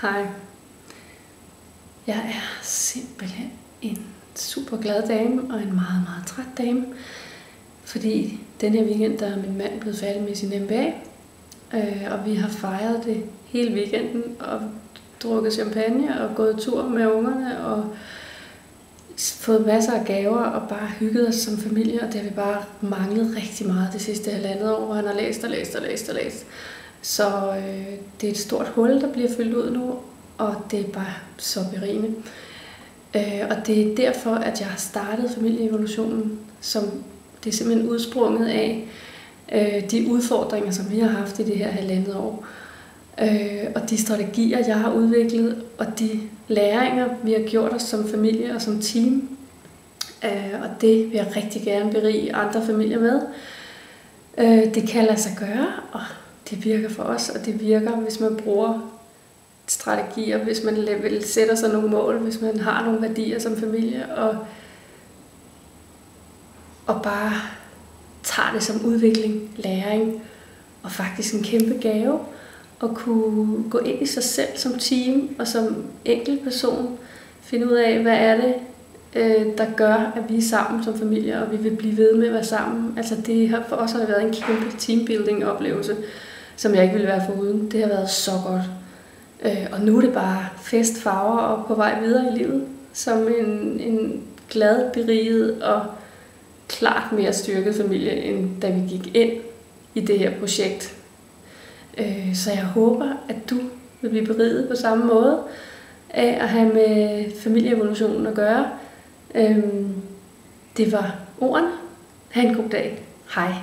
Hej. Jeg er simpelthen en super glad dame og en meget, meget træt dame. Fordi den her weekend, der er min mand blevet færdig med sin MBA. Og vi har fejret det hele weekenden og drukket champagne og gået tur med ungerne og fået masser af gaver og bare hygget os som familie. Og det har vi bare manglet rigtig meget det sidste halvandet år, hvor han har læst. Så det er et stort hul, der bliver fyldt ud nu, og det er bare så berigende. Og det er derfor, at jeg har startet familieevolutionen, som det er simpelthen udsprunget af de udfordringer, som vi har haft i det her halvandet år. Og de strategier, jeg har udviklet, og de læringer, vi har gjort os som familie og som team. Og det vil jeg rigtig gerne berige andre familier med. Det kan lade sig gøre, og det virker for os, og det virker, hvis man bruger strategier, hvis man vil sætte sig nogle mål, hvis man har nogle værdier som familie, og bare tager det som udvikling, læring, og faktisk en kæmpe gave, at kunne gå ind i sig selv som team, og som enkelt person, finde ud af, hvad er det, der gør, at vi er sammen som familie, og vi vil blive ved med at være sammen. Altså det har for os har det været en kæmpe teambuilding-oplevelse, som jeg ikke ville være foruden. Det har været så godt. Og nu er det bare fest, farver og på vej videre i livet, som en glad, beriget og klart mere styrket familie, end da vi gik ind i det her projekt. Så jeg håber, at du vil blive beriget på samme måde af at have med familieevolutionen at gøre. Det var ordene. Ha' en god dag. Hej.